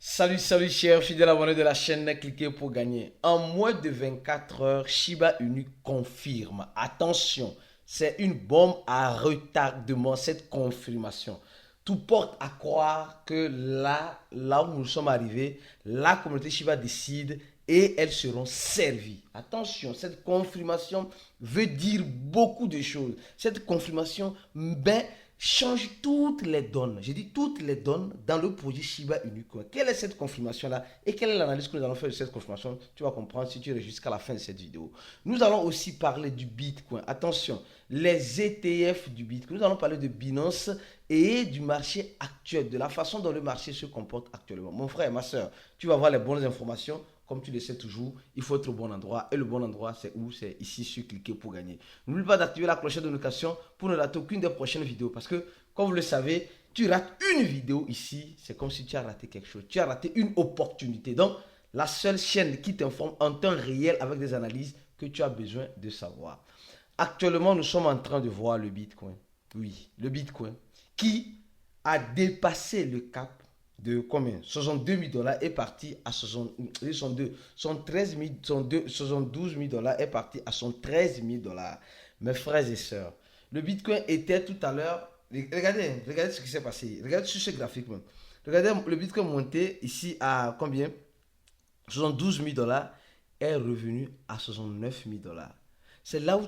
Salut chers fidèles abonnés de la chaîne, cliquez pour gagner. En moins de 24 heures, Shiba Inu confirme. Attention, c'est une bombe à retardement, cette confirmation. Tout porte à croire que là où nous sommes arrivés, la communauté Shiba décide et elles seront servies. Attention, cette confirmation veut dire beaucoup de choses. Cette confirmation, change toutes les donnes. J'ai dit toutes les donnes dans le projet Shiba Inu. Quelle est cette confirmation-là et quelle est l'analyse que nous allons faire de cette confirmation? Tu vas comprendre si tu restes jusqu'à la fin de cette vidéo. Nous allons aussi parler du Bitcoin. Attention, les ETF du Bitcoin. Nous allons parler de Binance et du marché actuel, de la façon dont le marché se comporte actuellement. Mon frère et ma soeur, tu vas avoir les bonnes informations. Comme tu le sais toujours, il faut être au bon endroit. Et le bon endroit, c'est où? C'est ici sur cliquer pour gagner. N'oublie pas d'activer la cloche de notification pour ne rater aucune des prochaines vidéos. Parce que, comme vous le savez, tu rates une vidéo ici, c'est comme si tu as raté quelque chose. Tu as raté une opportunité. Donc, la seule chaîne qui t'informe en temps réel avec des analyses que tu as besoin de savoir. Actuellement, nous sommes en train de voir le Bitcoin. Oui, le Bitcoin qui a dépassé le cap de combien? 62 000 dollars est parti à 72 000 dollars est parti à 113 000 dollars. Mes frères et sœurs, le Bitcoin était tout à l'heure. Regardez ce qui s'est passé. Regardez sur ce graphique même. Regardez le Bitcoin monté ici à combien? 72 000 dollars est revenu à 69 000 dollars. C'est là où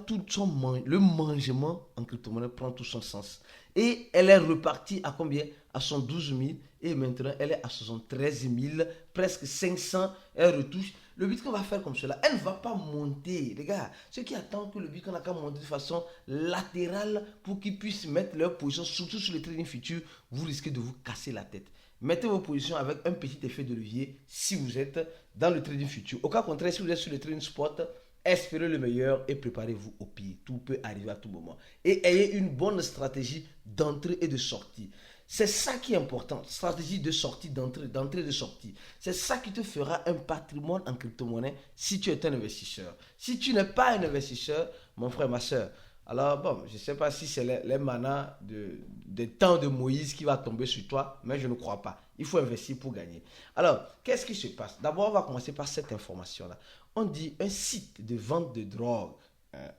le mangement en crypto-monnaie prend tout son sens. Et elle est repartie à combien? À 112 000 et maintenant elle est à 73 000, presque 500, elle retouche. Le Bitcoin va faire comme cela. Elle ne va pas monter. Les gars, ceux qui attendent que le Bitcoin n'a qu'à monter de façon latérale pour qu'ils puissent mettre leur position, surtout sur les trading futurs, vous risquez de vous casser la tête. Mettez vos positions avec un petit effet de levier si vous êtes dans le trading futur. Au cas contraire, si vous êtes sur le trading spot, espérez le meilleur et préparez-vous au pire. Tout peut arriver à tout moment. Et ayez une bonne stratégie d'entrée et de sortie. C'est ça qui est important. Stratégie de sortie, d'entrée et de sortie. C'est ça qui te fera un patrimoine en crypto-monnaie si tu es un investisseur. Si tu n'es pas un investisseur, mon frère, ma soeur, alors bon, je ne sais pas si c'est les manas des temps de Moïse qui va tomber sur toi, mais je ne crois pas. Il faut investir pour gagner. Alors, qu'est-ce qui se passe? D'abord, on va commencer par cette information-là. On dit un site de vente de drogue.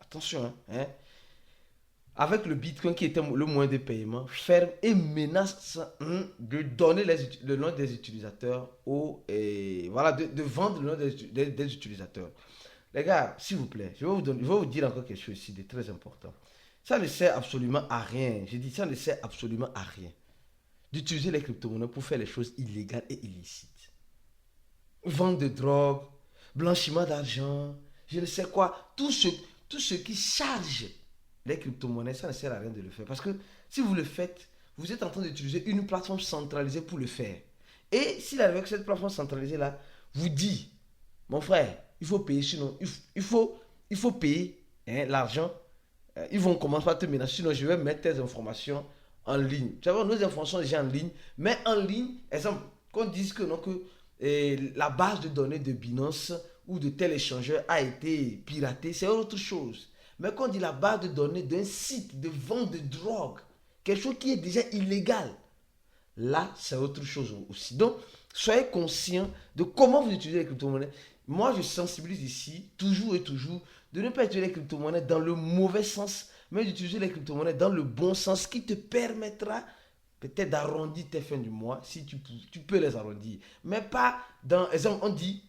Attention, hein, avec le Bitcoin qui était le moyen de paiement, ferme et menace de donner le nom des utilisateurs voilà, de vendre le nom des utilisateurs. Les gars, s'il vous plaît, je vais vous dire encore quelque chose ici de très important. Ça ne sert absolument à rien. Je dis, ça ne sert absolument à rien d'utiliser les crypto-monnaies pour faire les choses illégales et illicites. Vente de drogue, blanchiment d'argent, je ne sais quoi. Tout ce qui charge les crypto-monnaies, ça ne sert à rien de le faire. Parce que si vous le faites, vous êtes en train d'utiliser une plateforme centralisée pour le faire. Et s'il arrive que cette plateforme centralisée-là vous dit, mon frère, il faut payer, sinon il faut payer l'argent. Ils vont commencer par te menacer, sinon je vais mettre tes informations en ligne. Tu vois, nos informations sont déjà en ligne, mais en ligne, exemple, qu'on dise que non, que la base de données de Binance ou de tel échangeur a été piratée, c'est autre chose. Mais quand on dit la base de données d'un site de vente de drogue, quelque chose qui est déjà illégal, là, c'est autre chose aussi. Donc, soyez conscient de comment vous utilisez les crypto-monnaies. Moi, je sensibilise ici, toujours et toujours, de ne pas utiliser les crypto-monnaies dans le mauvais sens, mais d'utiliser les crypto-monnaies dans le bon sens qui te permettra peut-être d'arrondir tes fins du mois, si tu peux les arrondir. Mais pas dans, exemple, on dit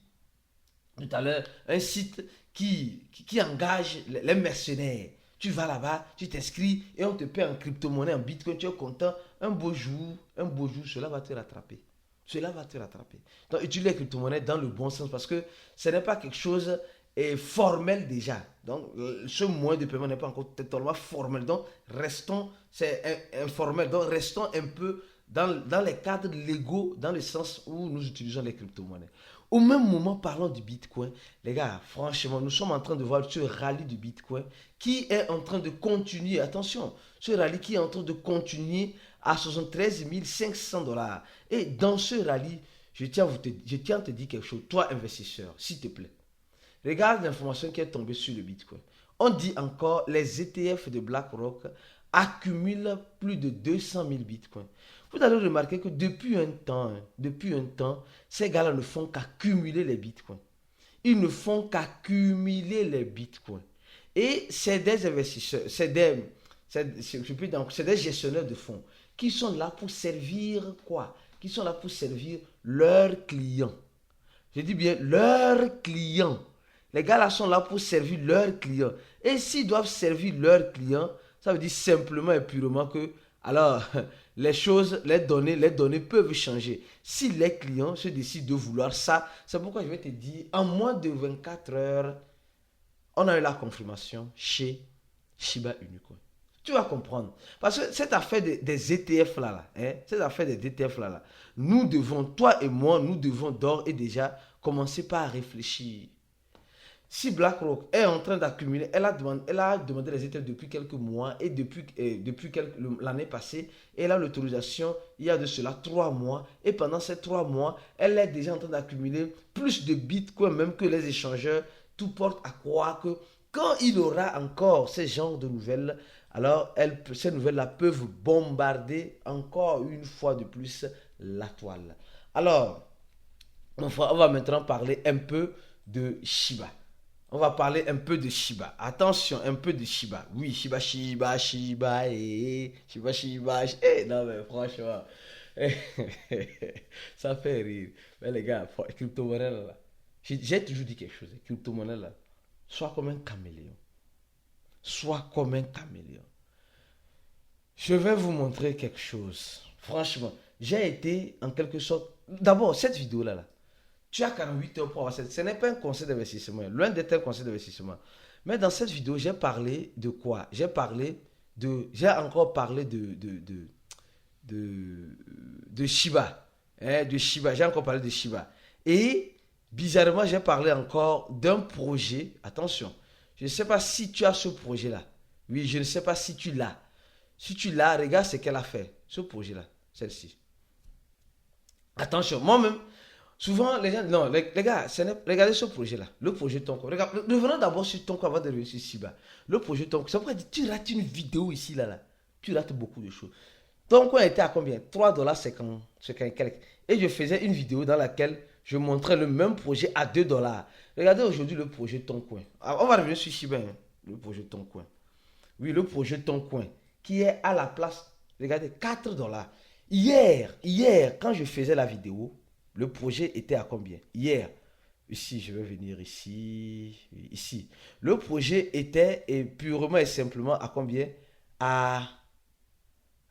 tout à l'heure, un site qui engage les mercenaires. Tu vas là-bas, tu t'inscris et on te paie en crypto-monnaie, en bitcoin, tu es content. Un beau jour, cela va te rattraper. Cela va te rattraper. Donc, utilise les crypto-monnaies dans le bon sens parce que ce n'est pas quelque chose formel déjà. Donc, ce moyen de paiement n'est pas encore totalement formel. Donc, restons, c'est informel. Donc, restons un peu dans les cadres légaux, dans le sens où nous utilisons les crypto-monnaies. Au même moment, parlons du Bitcoin. Les gars, franchement, nous sommes en train de voir ce rallye du Bitcoin qui est en train de continuer. Attention, ce rallye qui est en train de continuer à 73 500 dollars. Et dans ce rallye, je tiens à te dire quelque chose. Toi, investisseur, s'il te plaît. Regarde l'information qui est tombée sur le Bitcoin. On dit encore les ETF de BlackRock accumulent plus de 200 000 Bitcoins. Vous allez remarquer que depuis un temps, ces gars-là ne font qu'accumuler les bitcoins. Ils ne font qu'accumuler les bitcoins. Et c'est des investisseurs, c'est des gestionnaires de fonds qui sont là pour servir quoi? Qui sont là pour servir leurs clients. Je dis bien leurs clients. Les gars là sont là pour servir leurs clients. Et s'ils doivent servir leurs clients, ça veut dire simplement et purement que, alors, les choses, les données peuvent changer. Si les clients se décident de vouloir ça, c'est pourquoi je vais te dire, en moins de 24 heures, on a eu la confirmation chez Shiba Inu. Tu vas comprendre. Parce que cette affaire des ETF là, cette affaire des ETF là, nous devons, toi et moi, nous devons d'ores et déjà commencer par réfléchir. Si BlackRock est en train d'accumuler, elle a demandé les ETF depuis quelques mois et depuis l'année passée, elle a l'autorisation il y a de cela 3 mois. Et pendant ces 3 mois, elle est déjà en train d'accumuler plus de bitcoins même que les échangeurs. Tout porte à croire que quand il aura encore ce genre de nouvelles, alors ces nouvelles-là peuvent bombarder encore une fois de plus la toile. Alors, on va maintenant parler un peu de Shiba. On va parler un peu de Shiba. Attention, un peu de Shiba. Oui, Shiba, Shiba, Shiba, Shiba, Shiba. Non, mais franchement, ça fait rire. Mais les gars, crypto-monnaie là. J'ai toujours dit quelque chose. Crypto-monnaie là. Sois comme un caméléon. Sois comme un caméléon. Je vais vous montrer quelque chose. Franchement, j'ai été en quelque sorte. D'abord, cette vidéo-là, tu as 48 heures pour avoir cette. Ce n'est pas un conseil d'investissement. Loin d'être un conseil d'investissement. Mais dans cette vidéo, j'ai parlé de quoi? J'ai encore parlé de Shiba. De Shiba. J'ai encore parlé de Shiba. Et bizarrement, j'ai parlé encore d'un projet. Attention, je ne sais pas si tu as ce projet-là. Oui, je ne sais pas si tu l'as. Si tu l'as, regarde ce qu'elle a fait. Ce projet-là, celle-ci. Attention, moi-même, souvent les gens, non, les gars, regardez ce projet-là, le projet Tonko. Revenons d'abord sur Tonko avant de revenir sur Shiba. Le projet Tonko, c'est pourquoi tu rates une vidéo ici, là. Tu rates beaucoup de choses. Tonko était à combien? 3,50 $. Et je faisais une vidéo dans laquelle je montrais le même projet à 2 $. Regardez aujourd'hui le projet Tonko. On va revenir sur Shiba, hein, le projet Tonko. Oui, le projet Tonko, qui est à la place, regardez, 4 $. Hier, quand je faisais la vidéo, le projet était à combien? Hier, ici, je vais venir ici, ici. Le projet était purement et simplement à combien?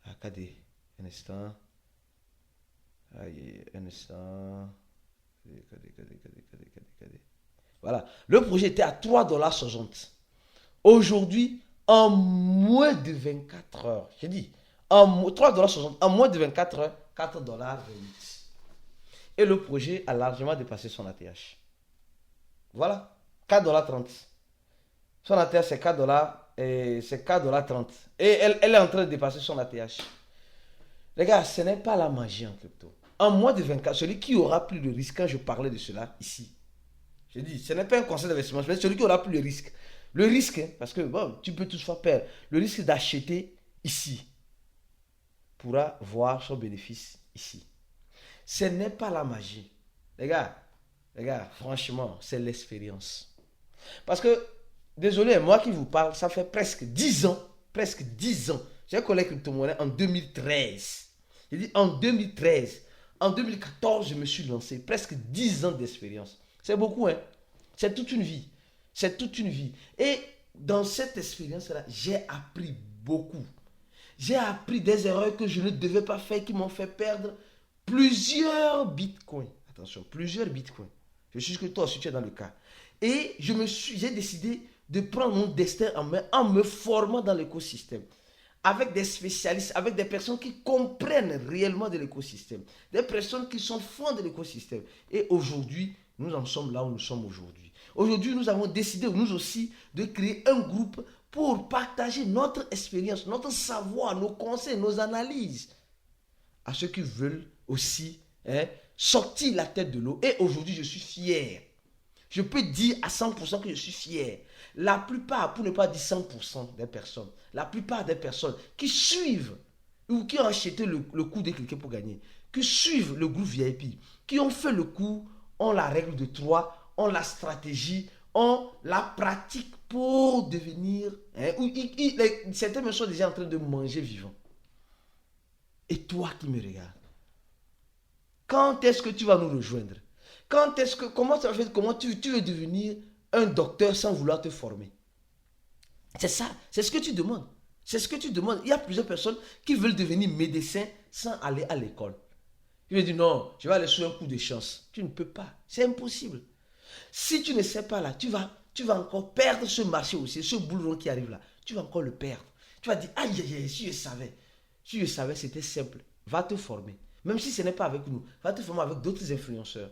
Regardez, un instant. Un instant. Voilà, le projet était à 3,60 $. Aujourd'hui, en moins de 24 heures, j'ai dit, 3,60 $, en moins de 24 heures, 4,28 $. Et le projet a largement dépassé son ATH. Voilà, 4,30 $. Son ATH, c'est 4 dollars, et c'est 4,30 $. Et elle est en train de dépasser son ATH. Les gars, ce n'est pas la magie en crypto. En moins de 24, celui qui aura plus de risque, quand je parlais de cela ici, je dis, ce n'est pas un conseil d'investissement, mais celui qui aura plus de risque. Le risque, parce que bon, tu peux toutefois perdre, le risque d'acheter ici pourra voir son bénéfice ici. Ce n'est pas la magie. Les gars, franchement, c'est l'expérience. Parce que, désolé, moi qui vous parle, ça fait presque 10 ans, j'ai collé crypto-monnaie en 2013. J'ai dit en 2013. En 2014, je me suis lancé. Presque 10 ans d'expérience. C'est beaucoup, hein. C'est toute une vie. C'est toute une vie. Et dans cette expérience-là, j'ai appris beaucoup. J'ai appris des erreurs que je ne devais pas faire qui m'ont fait perdre plusieurs bitcoins. Attention, plusieurs bitcoins. Je suis sûr que toi aussi tu es dans le cas. Et j'ai décidé de prendre mon destin en main en me formant dans l'écosystème. Avec des spécialistes, avec des personnes qui comprennent réellement de l'écosystème. Des personnes qui sont fans de l'écosystème. Et aujourd'hui, nous en sommes là où nous sommes aujourd'hui. Aujourd'hui, nous avons décidé, nous aussi, de créer un groupe pour partager notre expérience, notre savoir, nos conseils, nos analyses à ceux qui veulent aussi sortir la tête de l'eau. Et aujourd'hui, je suis fier. Je peux dire à 100% que je suis fier. La plupart, pour ne pas dire 100% des personnes, la plupart des personnes qui suivent ou qui ont acheté le coup de quelqu'un pour gagner, qui suivent le groupe VIP, qui ont fait le coup, ont la règle de 3, ont la stratégie, ont la pratique pour devenir... Hein, certaines personnes sont déjà en train de manger vivant. Et toi qui me regardes, quand est-ce que tu vas nous rejoindre? Comment tu veux devenir un docteur sans vouloir te former? C'est ça, c'est ce que tu demandes. C'est ce que tu demandes. Il y a plusieurs personnes qui veulent devenir médecins sans aller à l'école. Tu veux dire non, je vais aller sur un coup de chance. Tu ne peux pas, c'est impossible. Si tu ne sais pas là, tu vas encore perdre ce marché aussi, ce boulot qui arrive là. Tu vas encore le perdre. Tu vas dire, aïe, aïe, aïe, si je savais. Si je savais, c'était simple. Va te former. Même si ce n'est pas avec nous, va te former avec d'autres influenceurs.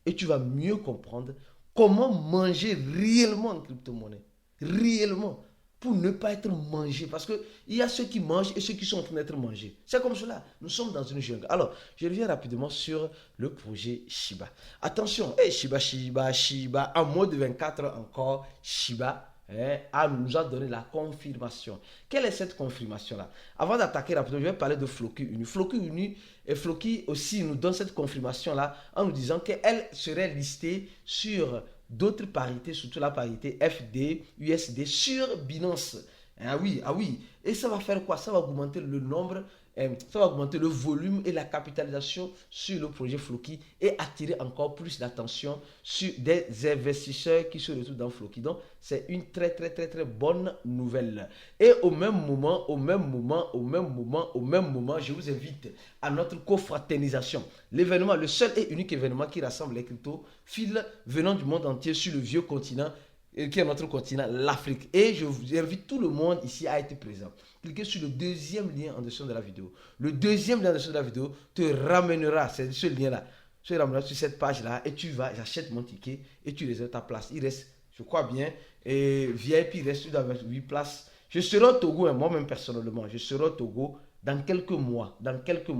Et tu vas mieux comprendre comment manger réellement en crypto-monnaie. Réellement. Pour ne pas être mangé. Parce qu'il y a ceux qui mangent et ceux qui sont en train d'être mangés. C'est comme cela. Nous sommes dans une jungle. Alors, je reviens rapidement sur le projet Shiba. Attention, hey, Shiba. En moins de 24 heures encore, Shiba nous a donné la confirmation. Quelle est cette confirmation-là? Avant d'attaquer rapidement, je vais parler de Floki Uni. Floki Uni et Floki aussi nous donne cette confirmation-là en nous disant qu'elle serait listée sur d'autres parités, surtout la parité FD, USD sur Binance. Ah oui, ah oui. Et ça va faire quoi? Ça va augmenter le nombre, ça va augmenter le volume et la capitalisation sur le projet Floki et attirer encore plus d'attention sur des investisseurs qui se retrouvent dans Floki. Donc, c'est une très bonne nouvelle. Et au même moment, je vous invite à notre confraternisation. L'événement, le seul et unique événement qui rassemble les cryptophiles venant du monde entier sur le vieux continent, qui est notre continent, l'Afrique. Et je vous invite tout le monde ici à être présent. Cliquez sur le deuxième lien en dessous de la vidéo. Le deuxième lien en dessous de la vidéo te ramènera, c'est ce lien-là, te ramènera sur cette page-là et tu vas, j'achète mon ticket et tu réserves ta place. Il reste, je crois bien, et VIP reste 8 places. Je serai au Togo, moi-même personnellement, je serai au Togo dans quelques mois.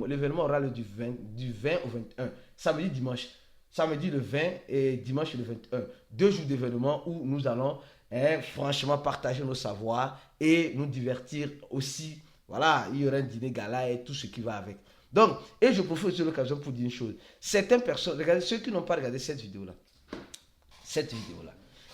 L'événement aura lieu du 20 au 21, samedi, dimanche. Samedi le 20 et dimanche le 21. 2 jours d'événement où nous allons franchement partager nos savoirs et nous divertir aussi. Voilà, il y aura un dîner gala et tout ce qui va avec. Donc, et je profite de l'occasion pour dire une chose. Certaines personnes, regardez, ceux qui n'ont pas regardé cette vidéo-là,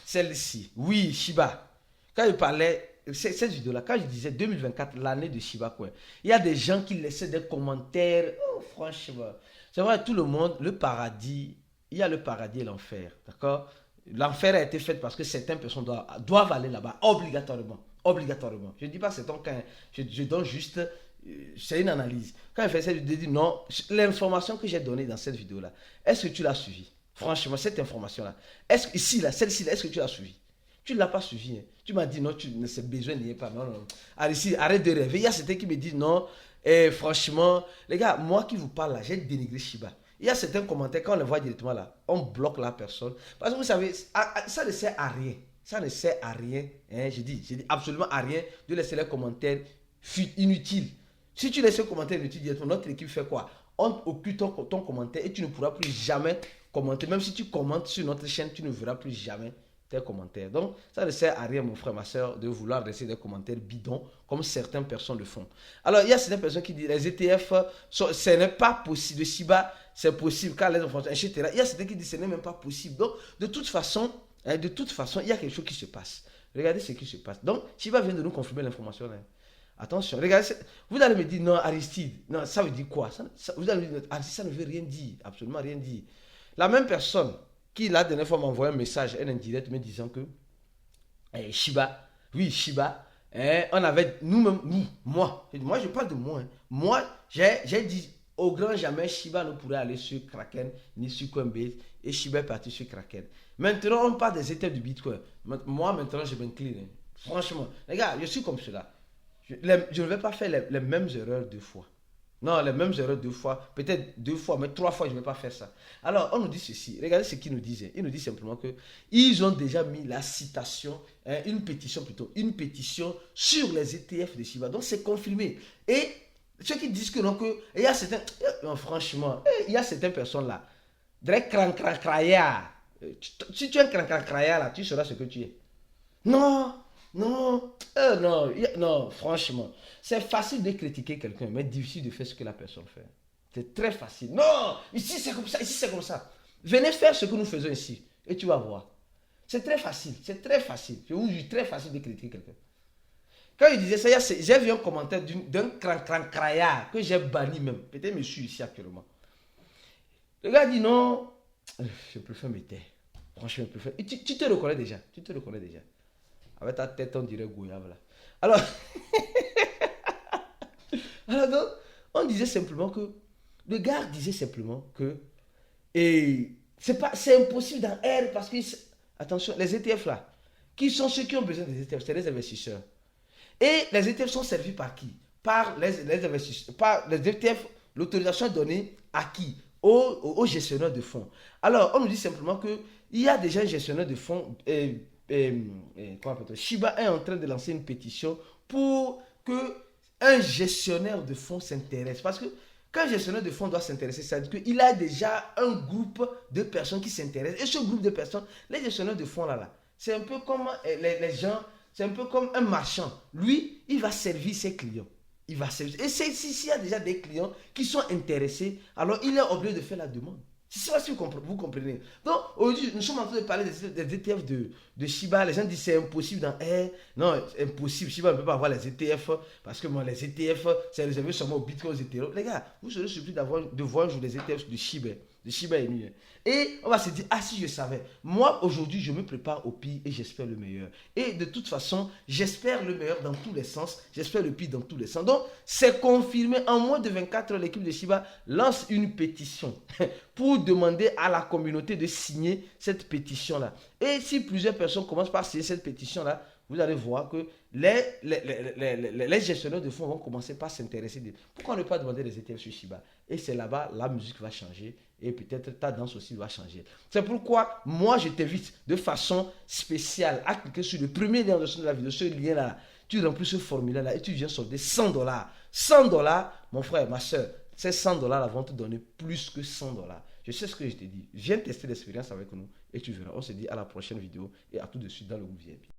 celle-ci, oui, Shiba. Quand je parlais, cette vidéo-là, quand je disais 2024, l'année de Shiba Coin, il y a des gens qui laissaient des commentaires, oh, franchement. C'est vrai, tout le monde, le paradis, il y a le paradis et l'enfer, d'accord? L'enfer a été fait parce que certaines personnes doivent aller là-bas, obligatoirement. Obligatoirement. Je ne dis pas c'est ton cas, je donne juste, c'est une analyse. Quand je fais cette vidéo, je dis non, l'information que j'ai donnée dans cette vidéo-là, est-ce que tu l'as suivie? Franchement, cette information-là, ici, là, celle-ci-là, est-ce que tu l'as suivie? Tu ne l'as pas suivi. Hein. Tu m'as dit non, ce besoin n'y est pas. Non, non. Alors ici, arrête de rêver. Il y a certains qui me disent non, et franchement, les gars, moi qui vous parle là, j'ai dénigré Shiba. Il y a certains commentaires, quand on les voit directement là, on bloque la personne. Parce que vous savez, ça ne sert à rien. Ça ne sert à rien. Hein, je dis absolument à rien de laisser les commentaires inutiles. Si tu laisses un commentaire inutile directement, notre équipe fait quoi? On occupe ton commentaire et tu ne pourras plus jamais commenter. Même si tu commentes sur notre chaîne, tu ne verras plus jamais tes commentaires. Donc, ça ne sert à rien, mon frère, ma soeur, de vouloir laisser des commentaires bidons, comme certaines personnes le font. Alors, il y a certaines personnes qui disent, les ETF, ce n'est pas possible. De Shiba, c'est possible, car les enfants, etc. Il y a certains qui disent, ce n'est même pas possible. Donc, de toute façon, il y a quelque chose qui se passe. Regardez ce qui se passe. Donc, Shiba vient de nous confirmer l'information. Là. Attention, regardez, vous allez me dire, non, Aristide, non, ça veut dire quoi? Vous allez me dire, Aristide, ça ne veut rien dire, absolument rien dire. La même personne qui la dernière fois m'a envoyé un message, un indirect, me disant que Shiba, oui, Shiba, on avait, moi, je parle de moi, moi, j'ai dit au grand jamais, Shiba ne pourrait aller sur Kraken, ni sur Coinbase, et Shiba est parti sur Kraken. Maintenant, on parle des étapes du Bitcoin. Moi, maintenant, je m'incline. Franchement, les gars, je suis comme cela. Je ne vais pas faire les mêmes erreurs 2 fois. Non, les mêmes erreurs 2 fois, peut-être 2 fois, mais 3 fois, je ne vais pas faire ça. Alors, on nous dit ceci. Regardez ce qu'ils nous disent. Ils nous disent simplement qu'ils ont déjà mis la citation, une pétition sur les ETF de Shiba. Donc, c'est confirmé. Et ceux qui disent que non, il y a certains, franchement, il y a certaines personnes là, si tu es un craya là, tu sauras ce que tu es. Non, Non, non, non, franchement. C'est facile de critiquer quelqu'un, mais difficile de faire ce que la personne fait. C'est très facile. Non, ici c'est comme ça, ici c'est comme ça. Venez faire ce que nous faisons ici et tu vas voir. C'est très facile, c'est très facile. Je vous dis, très facile de critiquer quelqu'un. Quand il disait ça, j'ai vu un commentaire d'un craillard que j'ai banni même. Peut-être monsieur ici actuellement. Le gars dit non, je préfère me taire. Franchement, je préfère. Et tu te reconnais déjà. Tu te reconnais déjà. Avec ta tête, on dirait Goyave là. Alors, alors donc, on disait simplement que. Le gars disait simplement que. Et c'est impossible dans R parce que. Attention, les ETF là. Qui sont ceux qui ont besoin des ETF? C'est les investisseurs. Et les ETF sont servis par qui? Par les investisseurs. Par les ETF, l'autorisation est donnée à qui? Aux gestionnaires de fonds. Alors, on nous dit simplement que il y a déjà un gestionnaire de fonds. Comment on appelle ça? Shiba est en train de lancer une pétition pour que un gestionnaire de fonds s'intéresse. Parce que quand un gestionnaire de fonds doit s'intéresser, ça veut dire qu'il a déjà un groupe de personnes qui s'intéressent. Et ce groupe de personnes, les gestionnaires de fonds là, c'est un peu comme les gens, c'est un peu comme un marchand. Lui, il va servir ses clients. Il va servir. Et s'il y a déjà des clients qui sont intéressés, alors il est obligé de faire la demande. C'est ça si vous comprenez. Donc, aujourd'hui, nous sommes en train de parler des ETF de Shiba. Les gens disent c'est impossible dans R. Non, c'est impossible. Shiba ne peut pas avoir les ETF parce que moi, les ETF, c'est réservé seulement au Bitcoin, aux Ethereum. Les gars, vous serez surpris de voir un jour les ETF de Shiba Inu. Et on va se dire, ah si je savais. Moi, aujourd'hui, je me prépare au pire et j'espère le meilleur. Et de toute façon, j'espère le meilleur dans tous les sens. J'espère le pire dans tous les sens. Donc, c'est confirmé. En moins de 24 heures, l'équipe de Shiba lance une pétition pour demander à la communauté de signer cette pétition-là. Et si plusieurs personnes commencent par signer cette pétition-là, vous allez voir que les gestionnaires de fonds vont commencer par s'intéresser. Pourquoi ne pas demander des ETF sur Shiba? Et c'est là-bas, la musique va changer et peut-être ta danse aussi va changer. C'est pourquoi moi, je t'invite de façon spéciale à cliquer sur le premier lien de la vidéo, ce lien-là. Tu remplis ce formulaire-là et tu viens solder 100 dollars. 100 dollars, mon frère, ma soeur, ces 100 dollars vont te donner plus que 100 dollars. Je sais ce que je t'ai dit. Viens tester l'expérience avec nous et tu verras. On se dit à la prochaine vidéo et à tout de suite dans le groupe VIP.